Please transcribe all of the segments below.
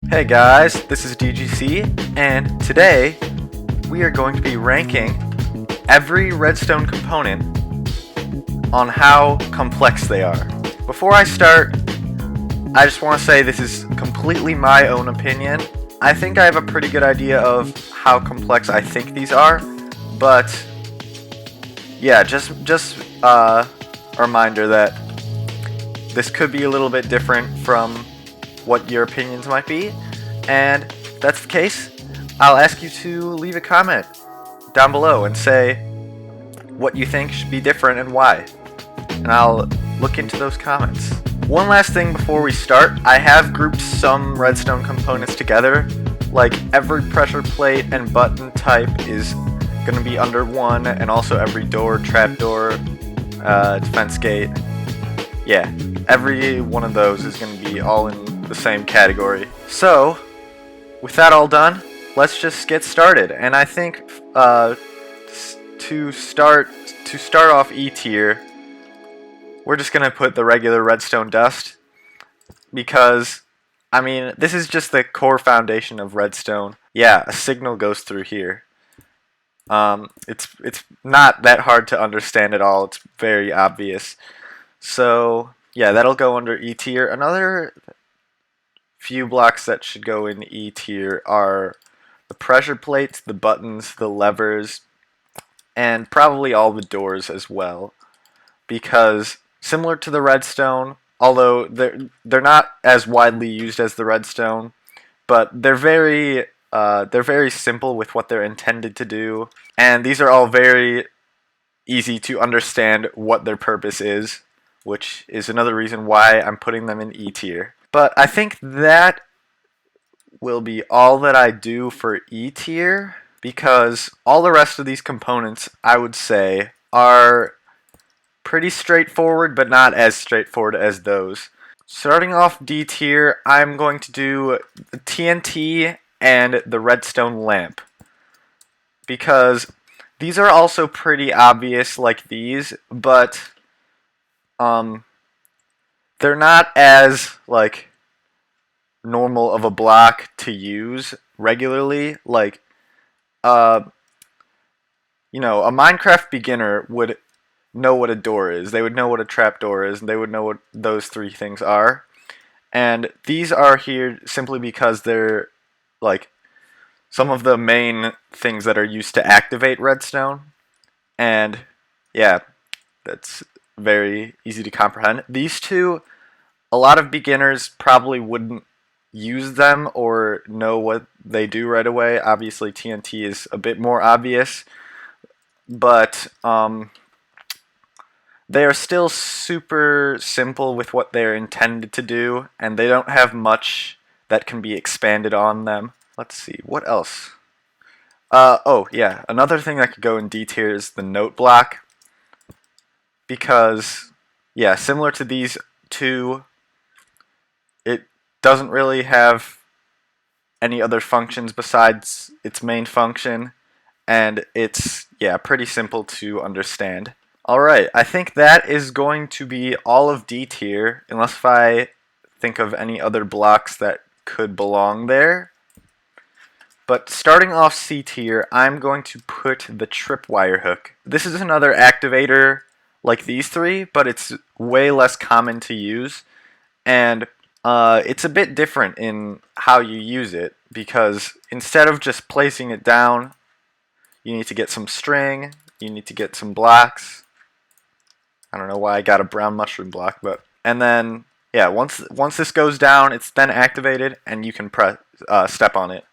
Hey guys, this is DGC, and today we are going to be ranking every redstone component on how complex they are. Before I start, I just want to say this is completely my own opinion. I think I have a pretty good idea of how complex I think these are, but yeah, just a reminder that this could be a little bit different from what your opinions might be, and if that's the case, I'll ask you to leave a comment down below and say what you think should be different and why, and I'll look into those comments. One last thing before we start, I have grouped some redstone components together, like every pressure plate and button type is going to be under one, and also every door, trapdoor, defense gate, yeah, every one of those is going to be all in the same category. So, with that all done, let's just get started. And I think to start off E tier, we're just gonna put the regular redstone dust because, I mean, this is just the core foundation of redstone. Yeah, a signal goes through here. It's not that hard to understand at all. It's very obvious. So yeah, that'll go under E tier. Another few blocks that should go in E tier are the pressure plates, the buttons, the levers, and probably all the doors as well. Because similar to the redstone, although they're not as widely used as the redstone, but they're very simple with what they're intended to do, and these are all very easy to understand what their purpose is, which is another reason why I'm putting them in E tier. But I think that will be all that I do for E tier, because all the rest of these components, I would say, are pretty straightforward, but not as straightforward as those. Starting off D tier, I'm going to do the TNT and the redstone lamp, because these are also pretty obvious like these, but they're not as like normal of a block to use regularly. Like a Minecraft beginner would know what a door is, they would know what a trapdoor is, and they would know what those three things are. And these are here simply because they're like some of the main things that are used to activate redstone. And yeah, that's very easy to comprehend. These two, a lot of beginners probably wouldn't use them or know what they do right away. Obviously TNT is a bit more obvious, but they are still super simple with what they're intended to do, and they don't have much that can be expanded on them. Let's see, what else? Oh yeah, another thing that could go in D tier is the note block, because yeah, similar to these two, it doesn't really have any other functions besides its main function, and it's, yeah, pretty simple to understand. Alright, I think that is going to be all of D tier, unless if I think of any other blocks that could belong there. But starting off C tier, I'm going to put the tripwire hook. This is another activator like these three, but it's way less common to use, and it's a bit different in how you use it, because instead of just placing it down, you need to get some string, you need to get some blocks. I don't know why I got a brown mushroom block, but, and then yeah, once this goes down, it's then activated, and you can step on it.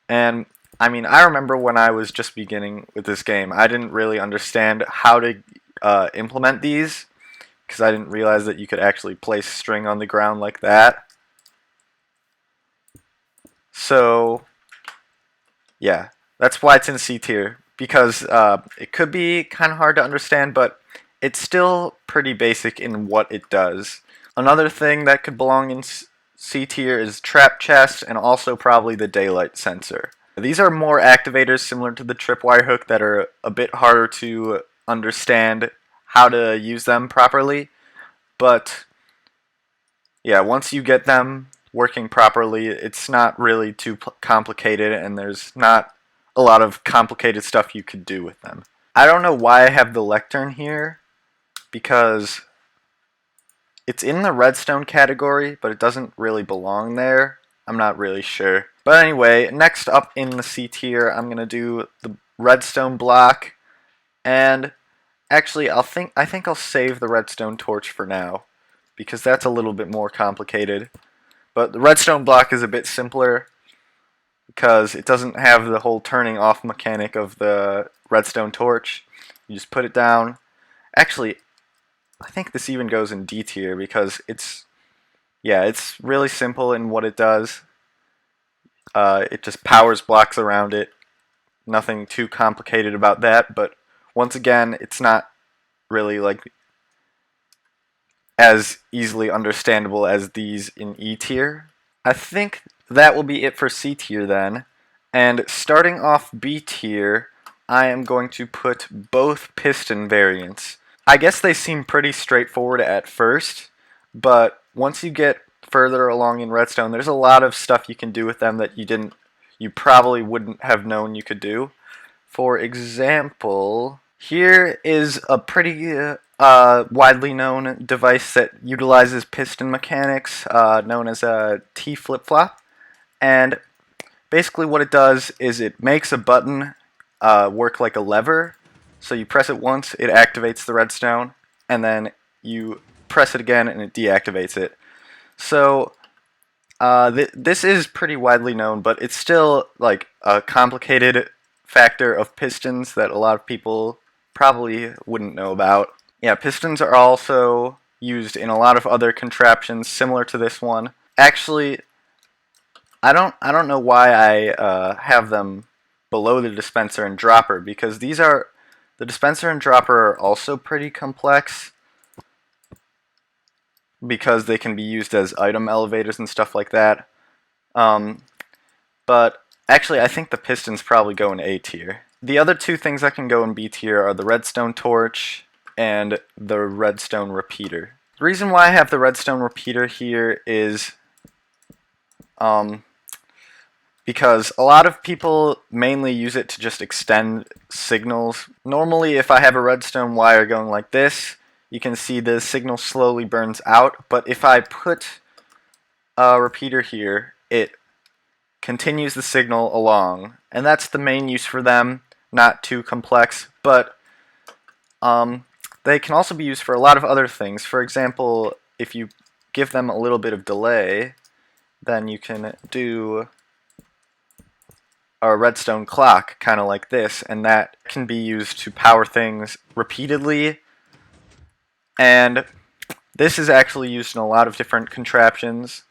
And I mean, I remember when I was just beginning with this game, I didn't really understand how to implement these, because I didn't realize that you could actually place string on the ground like that. So yeah, that's why it's in C tier, because it could be kind of hard to understand, but it's still pretty basic in what it does. Another thing that could belong in C tier is trap chest, and also probably the daylight sensor. These are more activators similar to the tripwire hook that are a bit harder to understand how to use them properly, but yeah, once you get them, working properly. It's not really too complicated, and there's not a lot of complicated stuff you could do with them. I don't know why I have the lectern here, because it's in the redstone category, but it doesn't really belong there. I'm not really sure. But anyway, next up in the C tier, I'm going to do the redstone block, and actually I think I'll save the redstone torch for now, because that's a little bit more complicated. But the redstone block is a bit simpler, because it doesn't have the whole turning off mechanic of the redstone torch. You just put it down. Actually, I think this even goes in D tier, because it's really simple in what it does. It just powers blocks around it. Nothing too complicated about that, but once again, it's not really like as easily understandable as these in E tier. I think that will be it for C tier then. And starting off B tier, I am going to put both piston variants. I guess they seem pretty straightforward at first, but once you get further along in Redstone, there's a lot of stuff you can do with them that you probably wouldn't have known you could do. For example, here is a pretty widely known device that utilizes piston mechanics, known as a T flip-flop. And basically what it does is it makes a button work like a lever. So you press it once, it activates the redstone, and then you press it again and it deactivates it. So this is pretty widely known, but it's still like a complicated factor of pistons that a lot of people probably wouldn't know about. Yeah, pistons are also used in a lot of other contraptions similar to this one. Actually, I don't know why I have them below the dispenser and dropper, because the dispenser and dropper are also pretty complex, because they can be used as item elevators and stuff like that. But actually, I think the pistons probably go in A tier. The other two things that can go in B tier are the redstone torch and the redstone repeater. The reason why I have the redstone repeater here is because a lot of people mainly use it to just extend signals. Normally, if I have a redstone wire going like this, you can see the signal slowly burns out, but if I put a repeater here, it continues the signal along, and that's the main use for them. Not too complex, but they can also be used for a lot of other things. For example, if you give them a little bit of delay, then you can do a redstone clock, kind of like this, and that can be used to power things repeatedly. And this is actually used in a lot of different contraptions.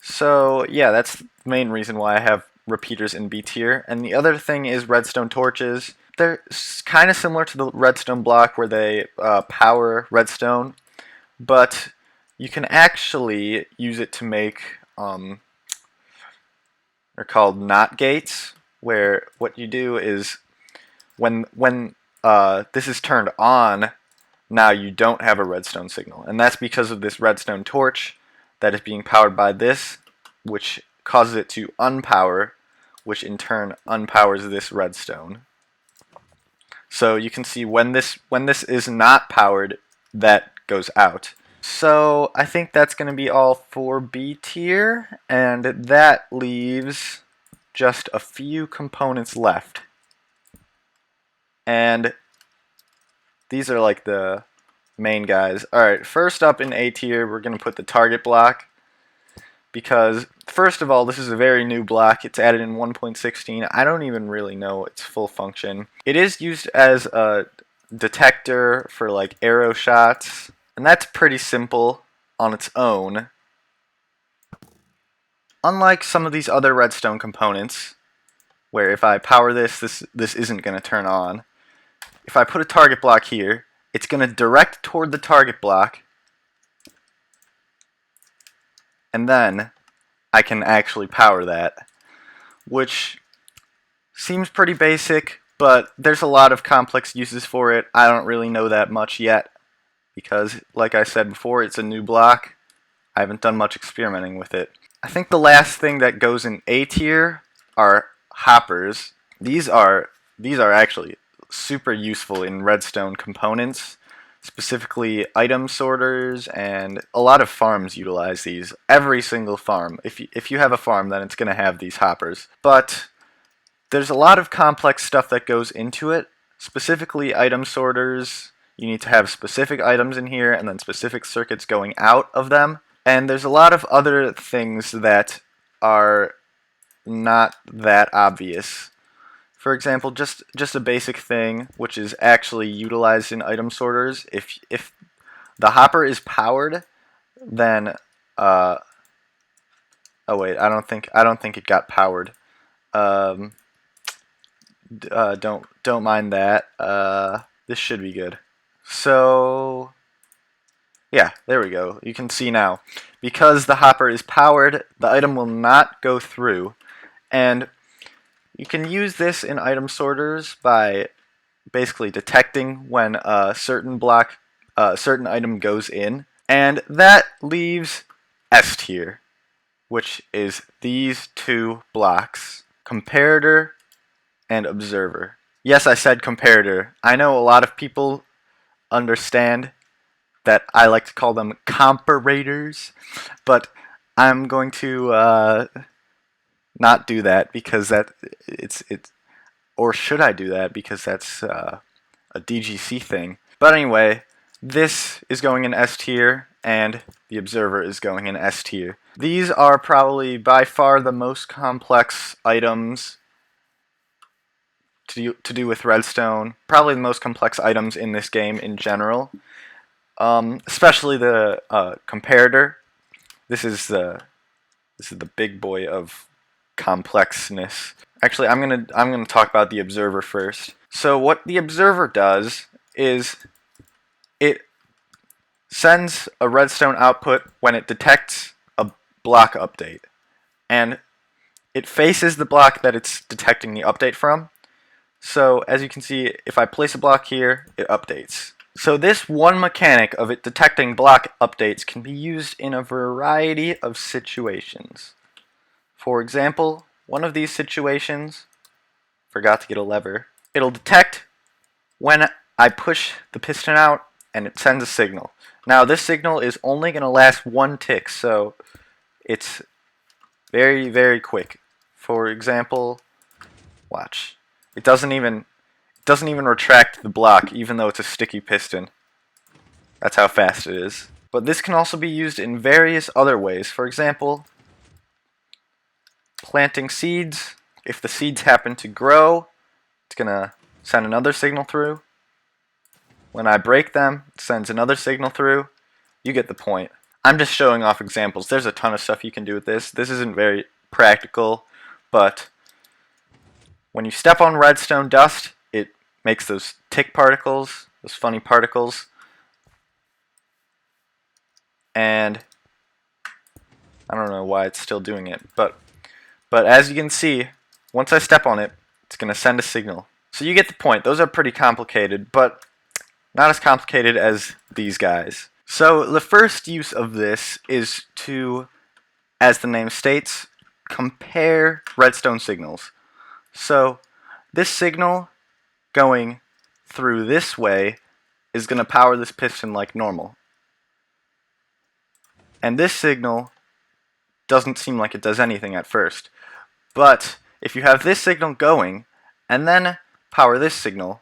So yeah, that's the main reason why I have repeaters in B tier. And the other thing is redstone torches. They're kind of similar to the redstone block where they power redstone, but you can actually use it to make they're called NOT gates, where what you do is when this is turned on, now you don't have a redstone signal, and that's because of this redstone torch that is being powered by this, which causes it to unpower, which in turn unpowers this redstone. So you can see when this is not powered, that goes out. So I think that's going to be all for B tier, and that leaves just a few components left. And these are like the main guys. Alright, first up in A tier, we're going to put the target block, because first of all, this is a very new block. It's added in 1.16. I don't even really know its full function. It is used as a detector for like arrow shots, and that's pretty simple on its own. Unlike some of these other redstone components, where if I power this isn't going to turn on. If I put a target block here, it's going to direct toward the target block, and then I can actually power that, which seems pretty basic, but there's a lot of complex uses for it. I don't really know that much yet, because like I said before, it's a new block. I haven't done much experimenting with it. I think the last thing that goes in A tier are hoppers. These are actually super useful in redstone components. Specifically, item sorters, and a lot of farms utilize these. Every single farm. If you have a farm, then it's going to have these hoppers. But there's a lot of complex stuff that goes into it. Specifically, item sorters. You need to have specific items in here, and then specific circuits going out of them. And there's a lot of other things that are not that obvious. For example, just a basic thing, which is actually utilized in item sorters. If the hopper is powered, then oh wait, I don't think it got powered. Um, don't mind that. This should be good. So yeah, there we go. You can see now, because the hopper is powered, the item will not go through, and you can use this in item sorters by basically detecting when a certain certain item goes in, and that leaves S tier, which is these two blocks, comparator and observer. Yes, I said comparator. I know a lot of people understand that I like to call them comparators, but I'm going to not do that because it's or should I do that because that's a DGC thing. But anyway, this is going in S tier, and the observer is going in S tier. These are probably by far the most complex items to do with redstone. Probably the most complex items in this game in general. Especially the comparator. This is the big boy of complexness. Actually, I'm gonna talk about the observer first. So what the observer does is it sends a redstone output when it detects a block update, and it faces the block that it's detecting the update from. So as you can see, if I place a block here, it updates. So this one mechanic of it detecting block updates can be used in a variety of situations. For example, one of these situations, forgot to get a lever, it'll detect when I push the piston out and it sends a signal. Now this signal is only going to last one tick, so it's very, very quick. For example, watch. It doesn't even retract the block, even though it's a sticky piston. That's how fast it is. But this can also be used in various other ways. For example, planting seeds. If the seeds happen to grow, it's going to send another signal through. When I break them, it sends another signal through. You get the point. I'm just showing off examples. There's a ton of stuff you can do with this. This isn't very practical, but when you step on redstone dust, it makes those tick particles, those funny particles, and I don't know why it's still doing it, but as you can see, once I step on it, it's going to send a signal. So you get the point. Those are pretty complicated, but not as complicated as these guys. So the first use of this is to, as the name states, compare redstone signals. So this signal going through this way is going to power this piston like normal. And this signal doesn't seem like it does anything at first. But if you have this signal going and then power this signal,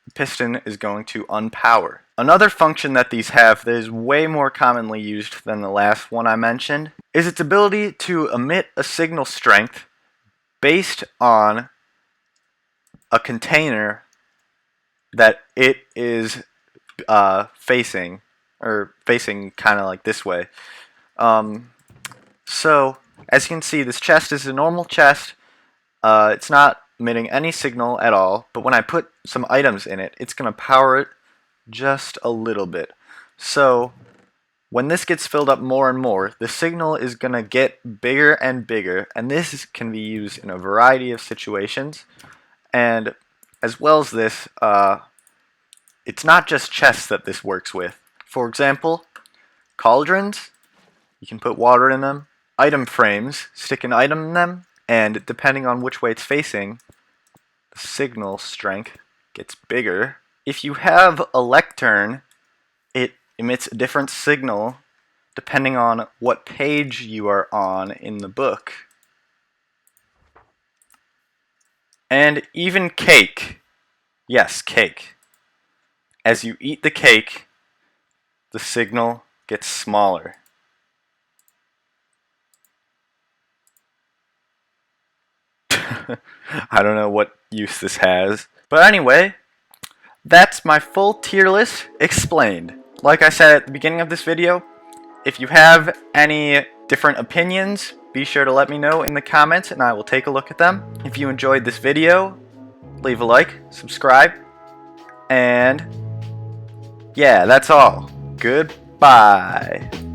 the piston is going to unpower. Another function that these have that is way more commonly used than the last one I mentioned is its ability to emit a signal strength based on a container that it is facing kind of like this way. So as you can see, this chest is a normal chest. It's not emitting any signal at all, but when I put some items in it, it's going to power it just a little bit. So when this gets filled up more and more, the signal is going to get bigger and bigger, and this can be used in a variety of situations. And as well as this, it's not just chests that this works with. For example, cauldrons. You can put water in them. Item frames, stick an item in them, and depending on which way it's facing, the signal strength gets bigger. If you have a lectern, it emits a different signal depending on what page you are on in the book. And even cake. Yes, cake. As you eat the cake, the signal gets smaller. I don't know what use this has. But anyway, that's my full tier list explained. Like I said at the beginning of this video, if you have any different opinions, be sure to let me know in the comments and I will take a look at them. If you enjoyed this video, leave a like, subscribe, and yeah, that's all. Goodbye.